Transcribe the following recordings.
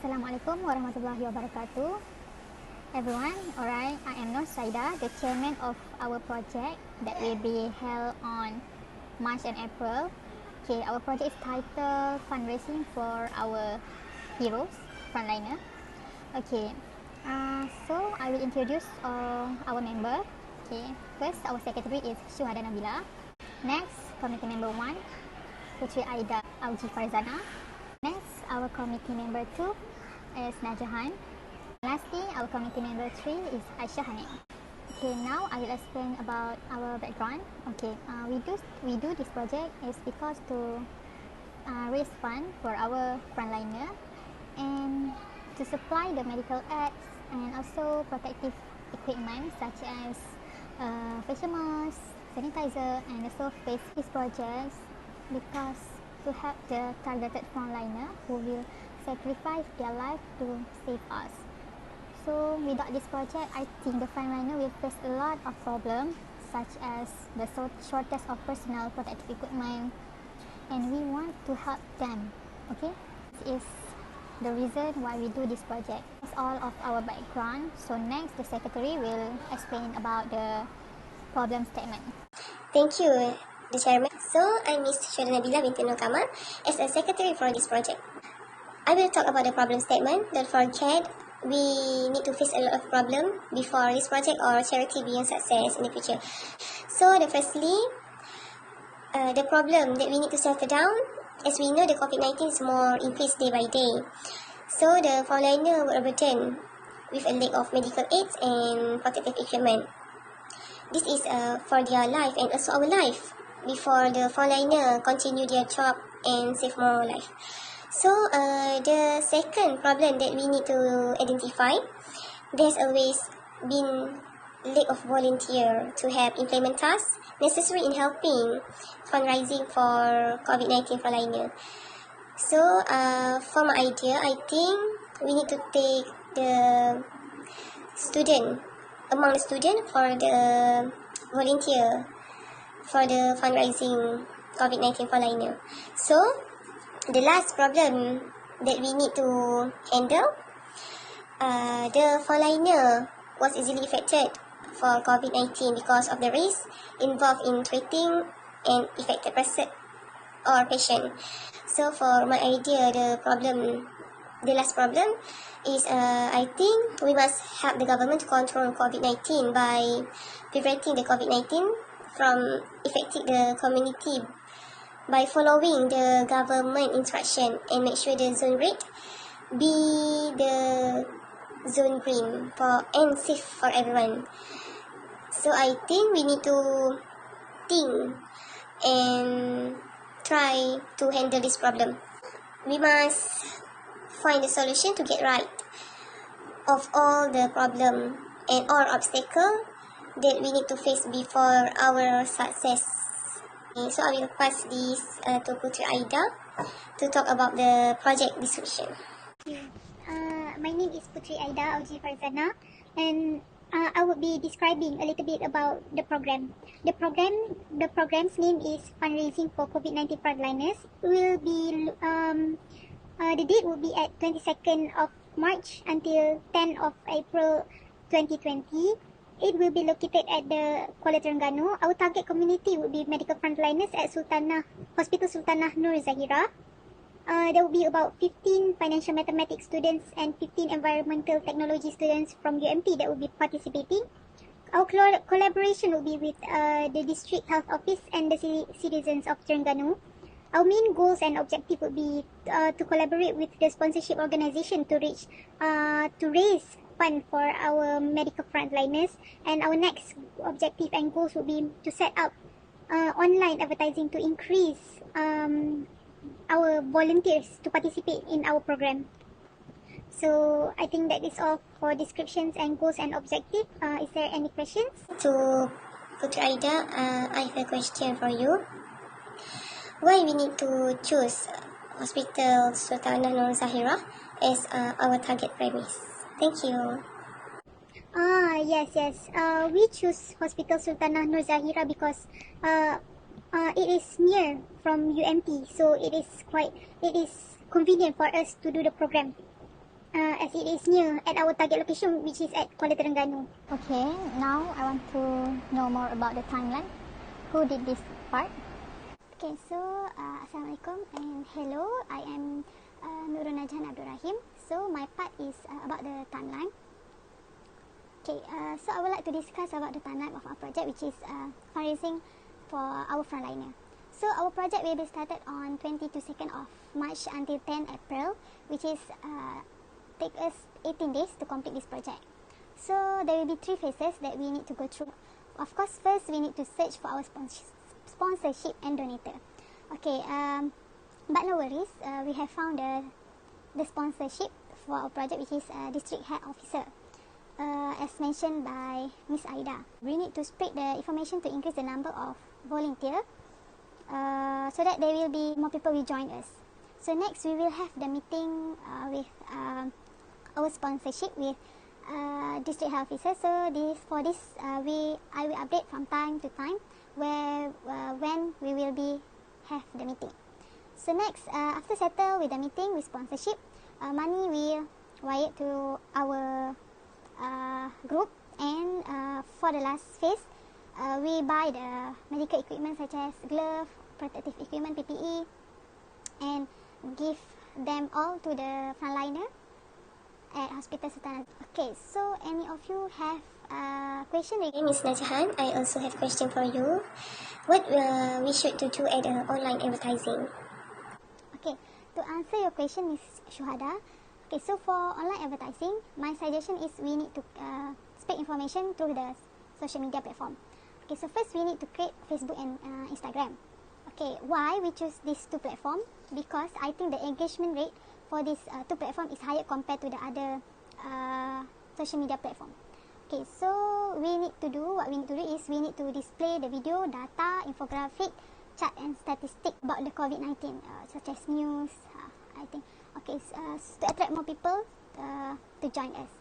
Assalamualaikum warahmatullahi wabarakatuh. Everyone, alright, I am Nur Saida, the chairman of our project that will be held on March and April. Okay, our project is titled Fundraising for Our Heroes, Frontliner. Okay, so I will introduce our member. Okay, first our secretary is Syuhada Nabila. Next, committee member 1, Putri Aida Auji Farzana. Next, our committee member 2 is Najahan. Lastly, our committee member 3 is Aisyah Hanim. Okay, now I will explain about our background. Okay, we do this project is because to raise fund for our frontliner and to supply the medical aids and also protective equipment such as facial mask, sanitizer, and also face projects because to help the targeted frontliner who will sacrifice their life to save us. So without this project, I think the frontliner will face a lot of problems such as the shortage of personal protective equipment, and we want to help them. Okay, this is the reason why we do this project. That's all of our background. So next, the secretary will explain about the problem statement. Thank you, the chairman. So I'm Ms. Syuhada Nabila binti Nur Kamal as a secretary for this project. I will talk about the problem statement. Don't forget, we need to face a lot of problems before this project or charity being success in the future. So firstly, the problem that we need to settle down, as we know the COVID-19 is more increased day by day. So the frontliner were burdened with a lack of medical aids and protective equipment. This is for their life and also our life before the frontliner continue their job and save more life. So the second problem that we need to identify, there's always been lack of volunteer to help implement tasks necessary in helping fundraising for COVID-19 frontliner. So for my idea, I think we need to take the student among the student for the volunteer for the fundraising COVID-19 frontliner. So the last problem that we need to handle, the frontliner was easily affected for COVID-19 because of the risk involved in treating an affected person or patient. So for my idea, the last problem is I think we must help the government to control COVID-19 by preventing the COVID-19 from affecting the community by following the government instruction and make sure the zone red be the zone green and safe for everyone. So I think we need to think and try to handle this problem. We must find a solution to get right of all the problem and all obstacle that we need to face before our success. So I will pass this to Putri Aida to talk about the project description. My name is Putri Aida Auji Farzana, and I will be describing a little bit about the program. The program's name is Fundraising for COVID-19 Frontliners. The date will be at 22nd of March until 10th of April 2020. It will be located at the Kuala Terengganu. Our target community will be medical frontliners at Hospital Sultanah Nur Zahira. There will be about 15 financial mathematics students and 15 environmental technology students from UMT that will be participating. Our collaboration will be with the district health office and the citizens of Terengganu. Our main goals and objective would be to collaborate with the sponsorship organisation to raise fund for our medical frontliners, and our next objective and goals will be to set up online advertising to increase our volunteers to participate in our program. So I think that is all for descriptions and goals and objective. Is there any questions? To Putri Aida, I have a question for you. Why we need to choose Hospital Sultanah Nur Zahira as our target premise? Thank you. Yes. We choose Hospital Sultanah Nur Zahira because it is near from UMT, so it is convenient for us to do the program. as it is near at our target location, which is at Kuala Terengganu. Okay, now I want to know more about the timeline. Who did this part? Okay, so Assalamualaikum and hello, I am Nurul Najhan Abdul Rahim. So my part is about the timeline. Okay, so I would like to discuss about the timeline of our project, which is fundraising for our frontliner. So our project will be started on 22nd of March until 10 April, which is take us 18 days to complete this project. So there will be 3 phases that we need to go through. Of course, first we need to search for our sponsorship and donator. Okay, but no worries, we have found the sponsorship for our project, which is district head officer, as mentioned by Miss Aida. We need to spread the information to increase the number of volunteers, so that there will be more people will join us. So next we will have the meeting with our sponsorship with district health officer. So I will update from time to time when we will be have the meeting. So next, after settle with the meeting with sponsorship, money will wired to our group, and for the last phase, we buy the medical equipment such as glove, protective equipment, PPE, and give them all to the frontliner at Hospital Sultan. Okay, so any of you have a question? Hey, Miss Najhan, I also have question for you. What we should to do at online advertising? Okay, to answer your question, Miss Shuhada. Okay, so for online advertising, my suggestion is we need to spread information through the social media platform. Okay, so first we need to create Facebook and Instagram. Okay, why we choose these 2 platforms? Because I think the engagement rate for these 2 platforms is higher compared to the other social media platform. Okay, so what we need to do is we need to display the video, data, infographic, chart and statistic about the COVID-19, such as news, I think. Okay, to attract more people to join us.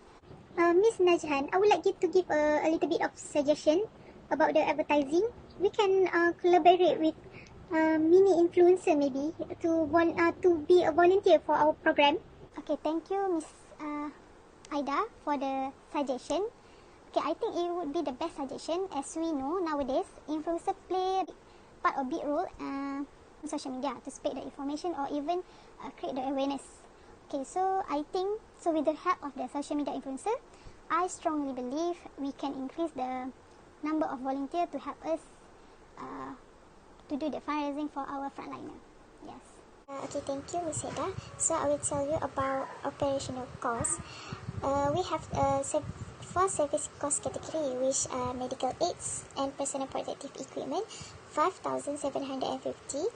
Miss Najhan, I would like you to give a little bit of suggestion about the advertising. We can collaborate with mini influencer maybe to be a volunteer for our program. Okay, thank you, Miss Aida, for the suggestion. Okay, I think it would be the best suggestion, as we know nowadays influencer play part or big role on social media to spread the information or even create the awareness. Okay, so I think with the help of the social media influencer, I strongly believe we can increase the number of volunteers to help us to do the fundraising for our frontliner. Yes. Okay, thank you, Miss Seda. So I will tell you about operational costs. We have 4 service cost category, which are medical aids and personal protective equipment, 5,750.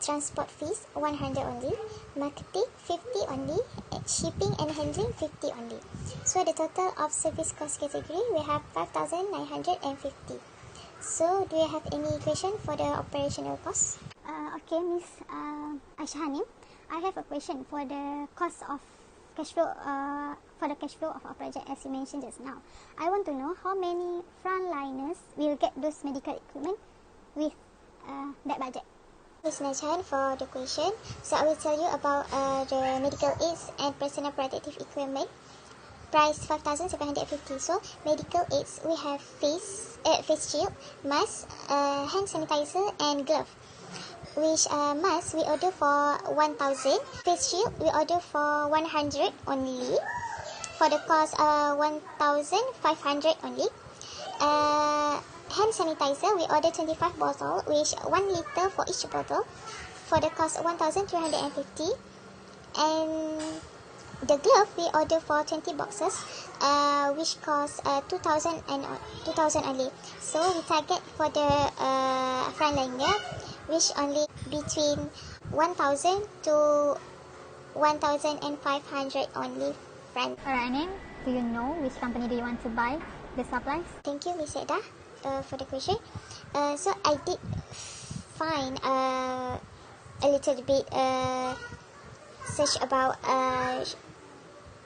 Transport fees 100 only, marketing 50 only, shipping and handling 50 only. So the total of service cost category we have 5,950. So do you have any question for the operational cost? Okay, Miss Aishani, I have a question for the cost of cash flow for the cash flow of our project, as you mentioned just now. I want to know how many frontliners will get those medical equipment with that budget. Miss Najhan, for the question, so I will tell you about the medical aids and personal protective equipment. Price 5,750. So medical aids we have face shield, mask, hand sanitizer and glove. Which mask we order for 1,000. Face shield we order for 100 only. For the cost 1,500 only. Hand sanitizer we order 25 bottle, which 1 liter for each bottle, for the cost 1,350. And the glove we order for 20 boxes, which cost 2,000 only. So we target for the frontliner, which only between 1,000 to 1,500 only front. Alright, Anim, do you know which company do you want to buy the supplies? Thank you, Miss Seda, for the question. So I did find a little bit search about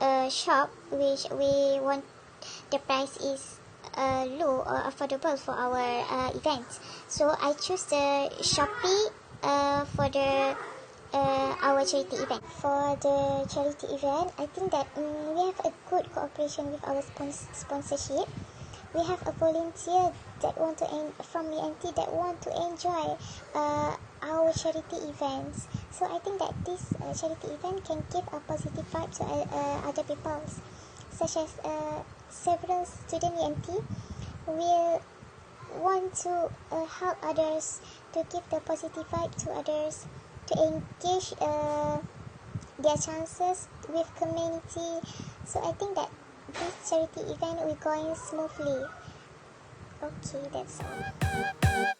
a shop which we want the price is low or affordable for our events. So I choose the Shopee for the our charity event. For the charity event, I think that we have a good cooperation with our sponsorship. We have a volunteer that want to from ENT that want to enjoy our charity events. So I think that this charity event can give a positive vibe to other people, such as several student ENT will want to help others, to give the positive vibe to others, to engage their chances with community. So I think that this charity event will going smoothly. Okay, that's all.